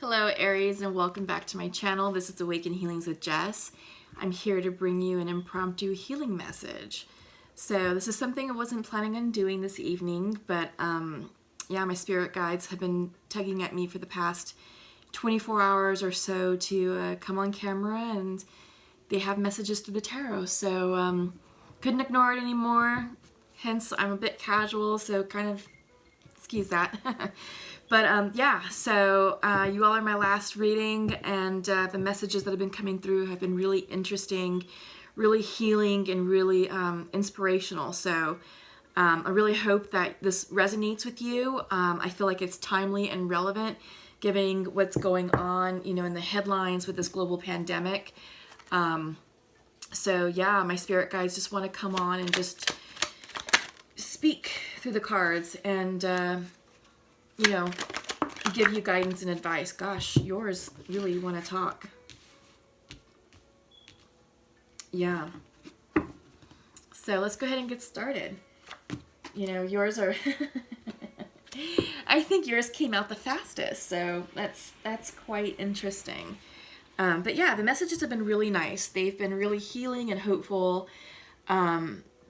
Hello Aries, and welcome back to my channel. This is Awaken Healings with Jess. I'm here to bring you an impromptu healing message. So this is something I wasn't planning on doing this evening, but yeah, my spirit guides have been tugging at me for the past 24 hours or so to come on camera, and they have messages through the tarot. So couldn't ignore it anymore. Hence, I'm a bit casual, so kind of excuse that. But yeah, so you all are my last reading, and the messages that have been coming through have been really interesting, really healing, and really inspirational. So I really hope that this resonates with you. I feel like it's timely and relevant given what's going on, you know, in the headlines with this global pandemic. So yeah, my spirit guides just want to come on and just speak through the cards and you know, give you guidance and advice. Gosh, yours really want to talk. Yeah. So let's go ahead and get started. You know, yours are I think yours came out the fastest, so that's quite interesting. But yeah, the messages have been really nice. They've been really healing and hopeful.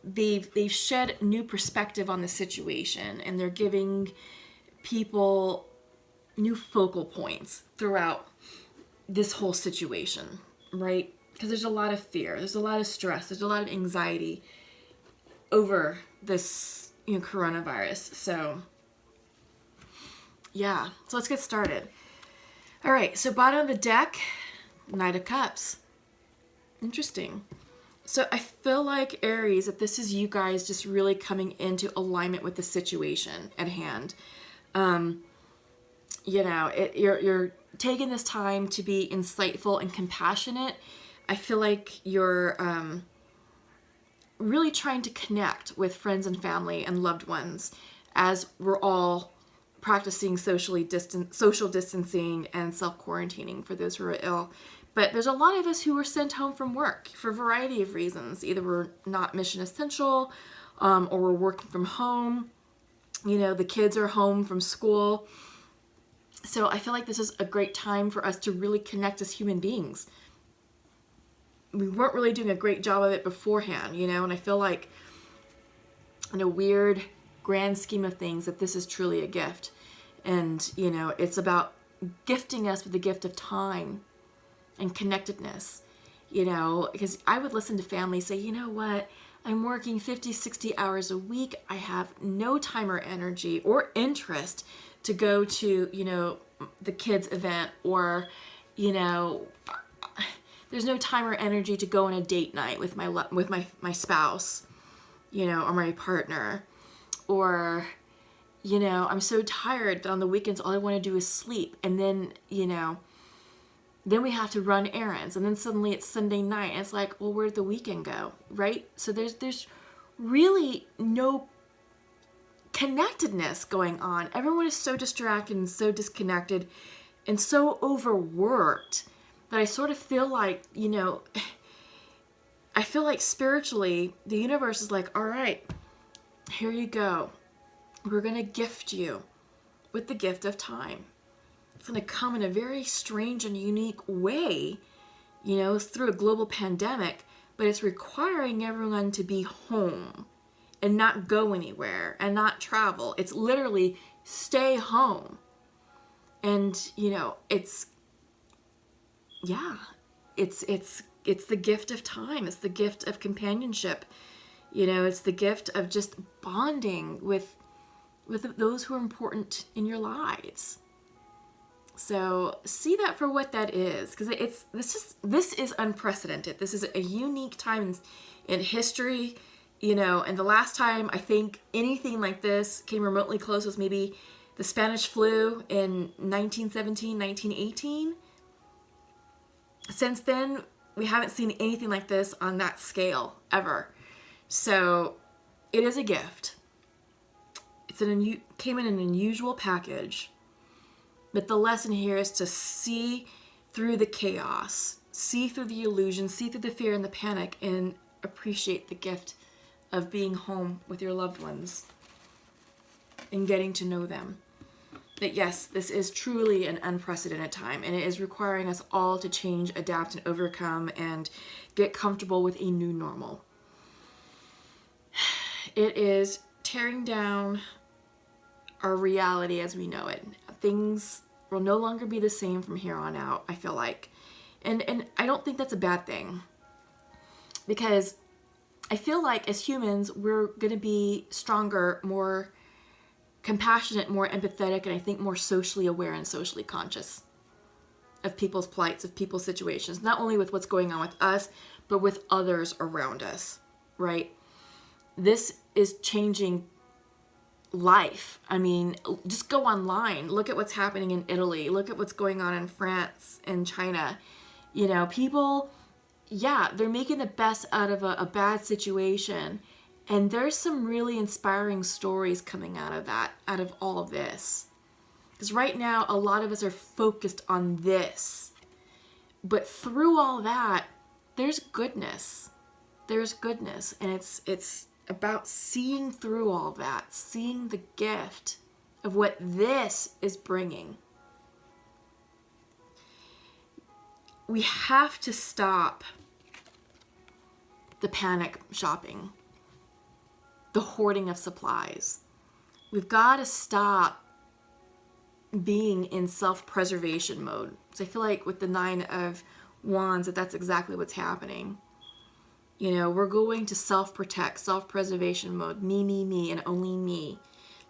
They've shed new perspective on the situation, and they're giving people new focal points throughout this whole situation, right? Because there's a lot of fear, there's a lot of stress, there's a lot of anxiety over this, you know, coronavirus. So yeah, so let's get started. All right, so bottom of the deck, Knight of Cups. Interesting. So I feel like, Aries, that this is you guys just really coming into alignment with the situation at hand. You know, you're taking this time to be insightful and compassionate. I feel like you're really trying to connect with friends and family and loved ones as we're all practicing social distancing and self-quarantining for those who are ill. But there's a lot of us who were sent home from work for a variety of reasons. Either we're not mission essential, or we're working from home. You know, the kids are home from school. So I feel like this is a great time for us to really connect as human beings. We weren't really doing a great job of it beforehand, you know, and I feel like in a weird, grand scheme of things that this is truly a gift. And, you know, it's about gifting us with the gift of time and connectedness, you know, because I would listen to family say, you know what, I'm working 50, 60 hours a week. I have no time or energy or interest to go to, you know, the kids' event, or, you know, there's no time or energy to go on a date night with my spouse, you know, or my partner, or, you know, I'm so tired that on the weekends all I want to do is sleep, and then, you know, then we have to run errands, and then suddenly it's Sunday night, and it's like, well, where'd the weekend go, right? So there's really no connectedness going on. Everyone is so distracted and so disconnected and so overworked that I sort of feel like, you know, I feel like spiritually, the universe is like, all right, here you go. We're going to gift you with the gift of time. It's going to come in a very strange and unique way, you know, through a global pandemic, but it's requiring everyone to be home and not go anywhere and not travel. It's literally stay home. And, you know, it's the gift of time. It's the gift of companionship. You know, it's the gift of just bonding with those who are important in your lives. So see that for what that is, because this is unprecedented. This is a unique time in history, you know, and the last time I think anything like this came remotely close was maybe the Spanish flu in 1917, 1918. Since then, we haven't seen anything like this on that scale ever. So it is a gift. Came in an unusual package. But the lesson here is to see through the chaos, see through the illusion, see through the fear and the panic, and appreciate the gift of being home with your loved ones and getting to know them. But yes, this is truly an unprecedented time, and it is requiring us all to change, adapt, and overcome, and get comfortable with a new normal. It is tearing down our reality as we know it. Things will no longer be the same from here on out, I feel like. And I don't think that's a bad thing, because I feel like as humans, we're going to be stronger, more compassionate, more empathetic, and I think more socially aware and socially conscious of people's plights, of people's situations, not only with what's going on with us, but with others around us, right? This is changing life. I mean, just go online, look at what's happening in Italy, look at what's going on in France and China. You know, people, yeah, they're making the best out of a bad situation. And there's some really inspiring stories coming out of that, out of all of this. Because right now, a lot of us are focused on this. But through all that, there's goodness. There's goodness. And it's about seeing through all that, seeing the gift of what this is bringing. We have to stop the panic shopping, the hoarding of supplies. We've got to stop being in self-preservation mode. So I feel like with the 9 of Wands, that's exactly what's happening. You know, we're going to self-protect, self-preservation mode. Me, and only me.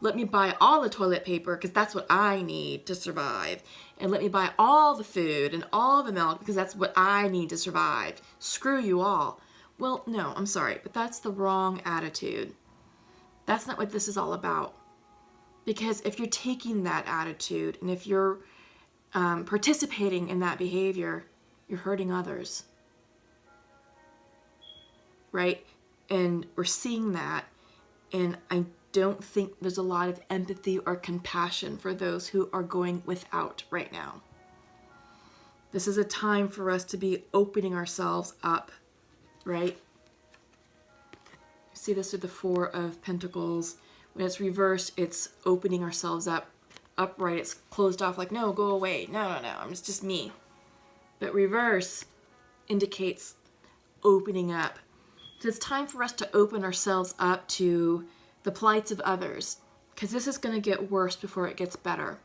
Let me buy all the toilet paper because that's what I need to survive. And let me buy all the food and all the milk because that's what I need to survive. Screw you all. Well, no, I'm sorry, but that's the wrong attitude. That's not what this is all about. Because if you're taking that attitude and if you're participating in that behavior, you're hurting others. Right? And we're seeing that, and I don't think there's a lot of empathy or compassion for those who are going without right now. This is a time for us to be opening ourselves up, right? See this with the 4 of Pentacles. When it's reversed, it's opening ourselves up. Upright, it's closed off like, no, go away. No, it's just me. But reverse indicates opening up. So it's time for us to open ourselves up to the plights of others, because this is going to get worse before it gets better.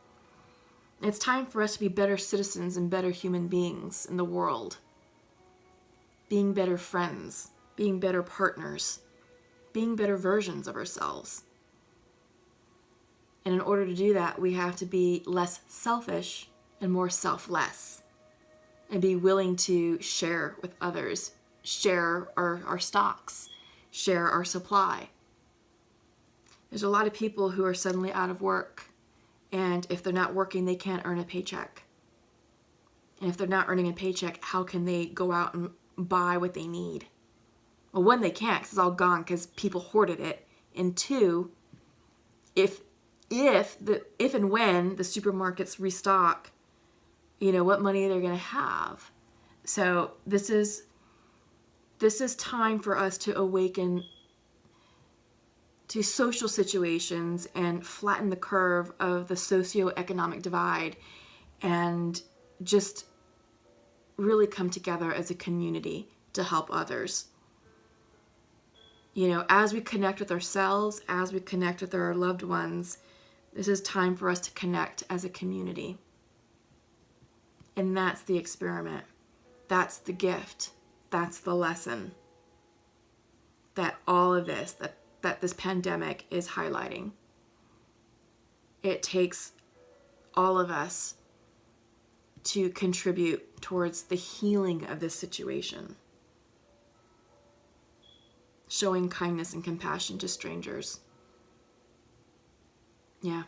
It's time for us to be better citizens and better human beings in the world. Being better friends, being better partners, being better versions of ourselves. And in order to do that, we have to be less selfish and more selfless, and be willing to share with others, share our stocks, share our supply. There's a lot of people who are suddenly out of work, and if they're not working, they can't earn a paycheck. And if they're not earning a paycheck, how can they go out and buy what they need? Well, one, they can't because it's all gone because people hoarded it. And 2, if and when the supermarkets restock, you know, what money they're going to have. So this is time for us to awaken to social situations and flatten the curve of the socioeconomic divide and just really come together as a community to help others. You know, as we connect with ourselves, as we connect with our loved ones, this is time for us to connect as a community. And that's the experiment. That's the gift. That's the lesson that all of this, that this pandemic is highlighting. It takes all of us to contribute towards the healing of this situation. Showing kindness and compassion to strangers. Yeah.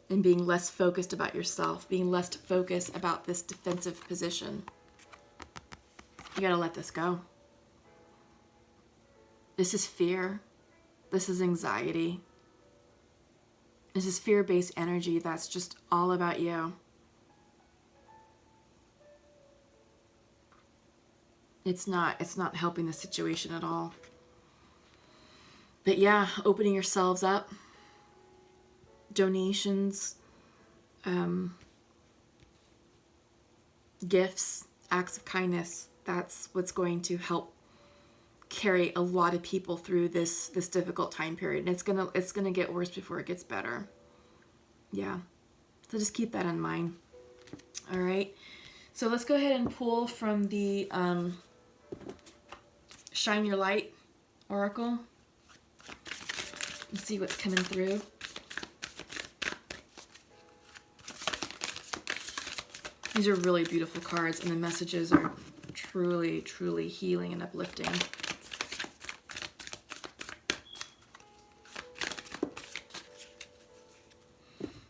And being less focused about yourself, being less focused about this defensive position. You gotta let this go. This is fear. This is anxiety. This is fear-based energy that's just all about you. It's not helping the situation at all. But yeah, opening yourselves up. donations, gifts, acts of kindness. That's what's going to help carry a lot of people through this difficult time period. And it's gonna get worse before it gets better. Yeah. So just keep that in mind. All right. So let's go ahead and pull from the Shine Your Light Oracle and see what's coming through. These are really beautiful cards, and the messages are truly, truly healing and uplifting.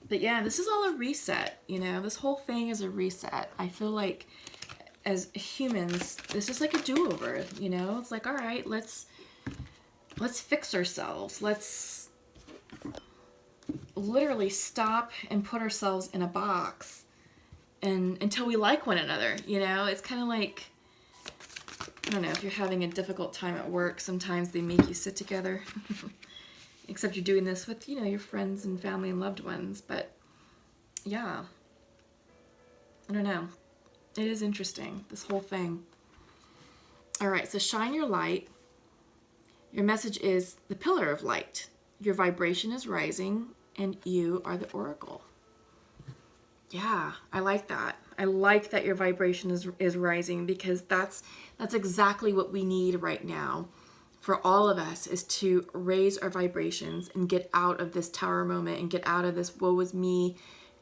But yeah, this is all a reset, you know? This whole thing is a reset. I feel like as humans, this is like a do-over, you know? It's like, all right, let's fix ourselves. Let's literally stop and put ourselves in a box and until we like one another, you know? It's kind of like, I don't know, if you're having a difficult time at work, sometimes they make you sit together. Except you're doing this with, you know, your friends and family and loved ones. But yeah, I don't know. It is interesting, this whole thing. All right, so shine your light. Your message is the pillar of light. Your vibration is rising and you are the oracle. Yeah, I like that. I like that your vibration is rising, because that's exactly what we need right now. For all of us, is to raise our vibrations and get out of this tower moment and get out of this woe is me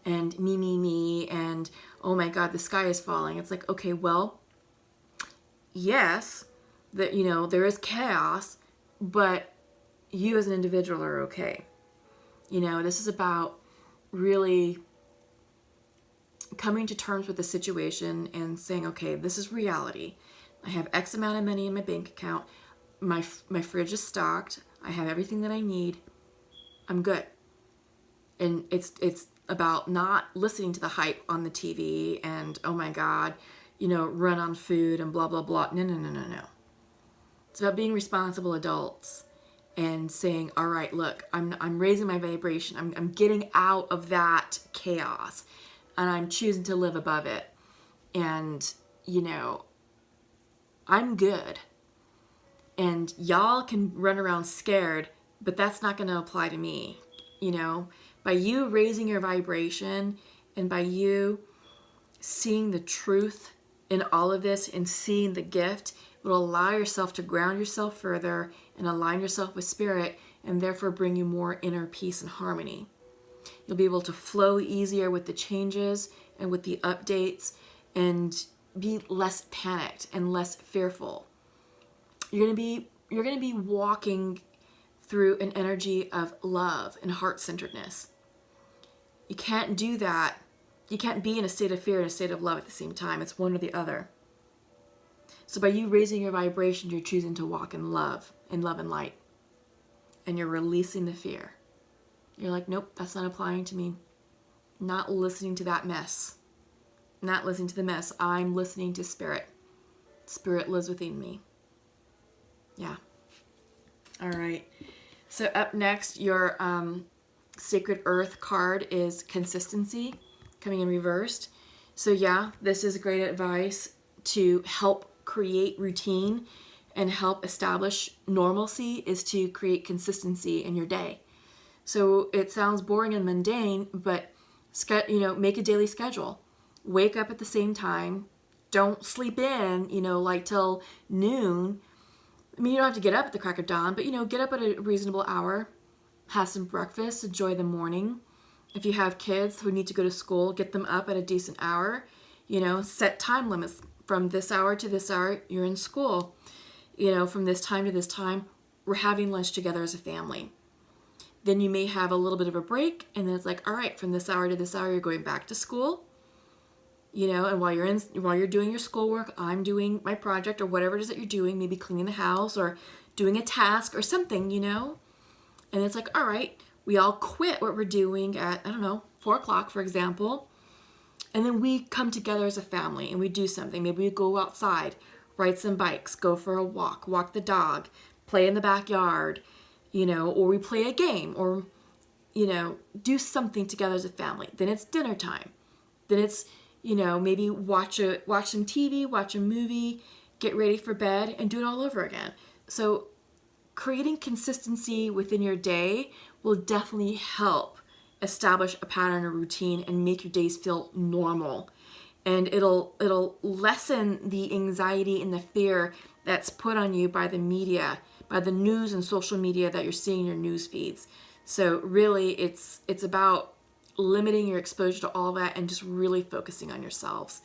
and me and oh my God, the sky is falling. It's like, okay, well, yes, that, you know, there is chaos, but you as an individual are okay. You know, this is about really coming to terms with the situation and saying, okay, this is reality. I have X amount of money in my bank account. My fridge is stocked. I have everything that I need. I'm good. And it's about not listening to the hype on the TV and, oh my God, you know, run on food and blah, blah, blah. No. It's about being responsible adults and saying, all right, look, I'm raising my vibration. I'm getting out of that chaos and I'm choosing to live above it. And, you know, I'm good. And y'all can run around scared, but that's not going to apply to me. You know, by you raising your vibration and by you seeing the truth in all of this and seeing the gift, it will allow yourself to ground yourself further and align yourself with spirit, and therefore bring you more inner peace and harmony. You'll be able to flow easier with the changes and with the updates and be less panicked and less fearful. You're going to be walking through an energy of love and heart-centeredness. You can't do that. You can't be in a state of fear and a state of love at the same time. It's one or the other. So by you raising your vibration, you're choosing to walk in love and light. And you're releasing the fear. You're like, nope, that's not applying to me. Not listening to that mess. Not listening to the mess. I'm listening to spirit. Spirit lives within me. Yeah. All right. So up next, your Sacred Earth card is Consistency, coming in reversed. So yeah, this is great advice to help create routine and help establish normalcy, is to create consistency in your day. So it sounds boring and mundane, but make a daily schedule. Wake up at the same time. Don't sleep in, like till noon. I mean, you don't have to get up at the crack of dawn, but, get up at a reasonable hour. Have some breakfast. Enjoy the morning. If you have kids who need to go to school, get them up at a decent hour. Set time limits. From this hour to this hour, you're in school. From this time to this time, we're having lunch together as a family. Then you may have a little bit of a break, and then it's like, all right, from this hour to this hour, you're going back to school. And while you're doing your schoolwork, I'm doing my project or whatever it is that you're doing, maybe cleaning the house or doing a task or something, And it's like, all right, we all quit what we're doing at, 4 o'clock, for example. And then we come together as a family and we do something. Maybe we go outside, ride some bikes, go for a walk the dog, play in the backyard, or we play a game, or, do something together as a family. Then it's dinner time. Then it's, maybe watch some TV, watch a movie, get ready for bed, and do it all over again. So creating consistency within your day will definitely help establish a pattern or routine and make your days feel normal. And it'll lessen the anxiety and the fear that's put on you by the media, by the news and social media that you're seeing in your news feeds. So really, it's about limiting your exposure to all that and just really focusing on yourselves.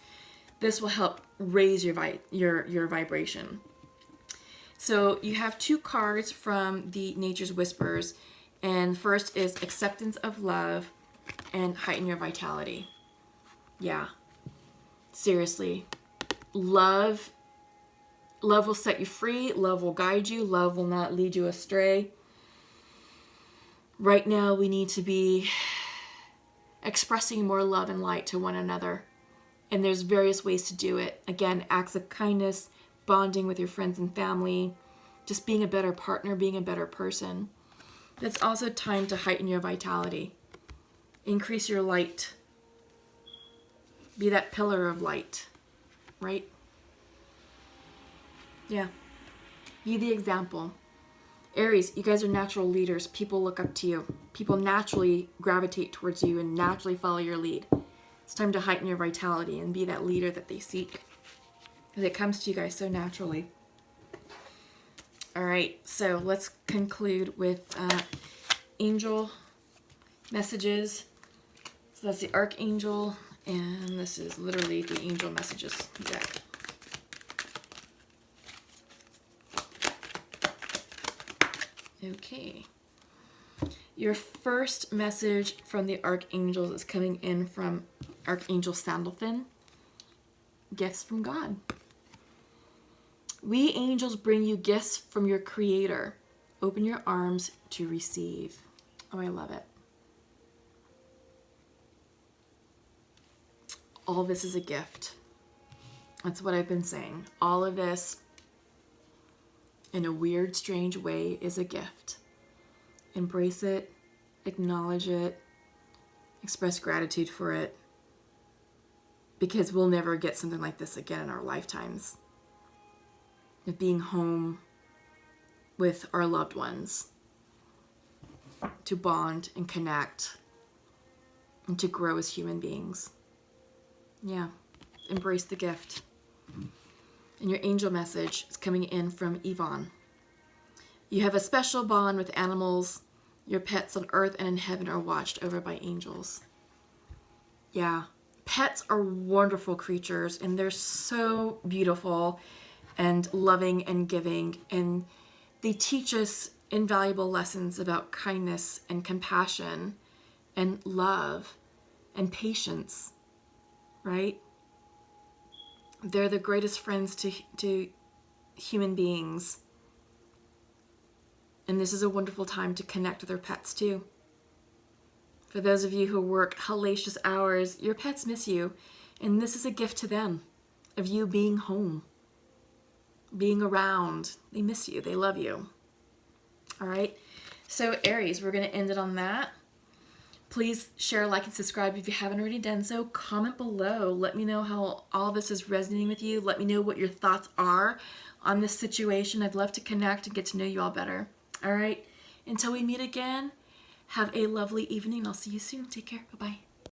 This will help raise your vibration. So you have 2 cards from the Nature's Whispers, and first is acceptance of love and heighten your vitality. Yeah, seriously, love will set you free. Love will guide you. Love will not lead you astray. Right now, we need to be expressing more love and light to one another. And there's various ways to do it. Again, acts of kindness, bonding with your friends and family, just being a better partner, being a better person. It's also time to heighten your vitality. Increase your light. Be that pillar of light, right? Yeah. Be the example. Aries, you guys are natural leaders. People look up to you. People naturally gravitate towards you and naturally follow your lead. It's time to heighten your vitality and be that leader that they seek. Because it comes to you guys so naturally. All right, so let's conclude with angel messages. So that's the Archangel, and this is literally the angel messages deck. Okay. Your first message from the Archangels is coming in from Archangel Sandalphon. Gifts from God. We angels bring you gifts from your Creator. Open your arms to receive. Oh, I love it. All this is a gift. That's what I've been saying. All of this, in a weird, strange way, is a gift. Embrace it, acknowledge it, express gratitude for it, because we'll never get something like this again in our lifetimes. Of being home with our loved ones, to bond and connect, and to grow as human beings. Yeah, embrace the gift. And your angel message is coming in from Yvonne. You have a special bond with animals. Your pets on earth and in heaven are watched over by angels. Yeah, pets are wonderful creatures, and they're so beautiful and loving and giving, and they teach us invaluable lessons about kindness and compassion and love and patience, right? They're the greatest friends to human beings. And this is a wonderful time to connect with our pets too. For those of you who work hellacious hours, your pets miss you. And this is a gift to them of you being home, being around. They miss you. They love you. All right. So Aries, we're going to end it on that. Please share, like, and subscribe if you haven't already done so. Comment below. Let me know how all this is resonating with you. Let me know what your thoughts are on this situation. I'd love to connect and get to know you all better. All right. Until we meet again, have a lovely evening. I'll see you soon. Take care. Bye-bye.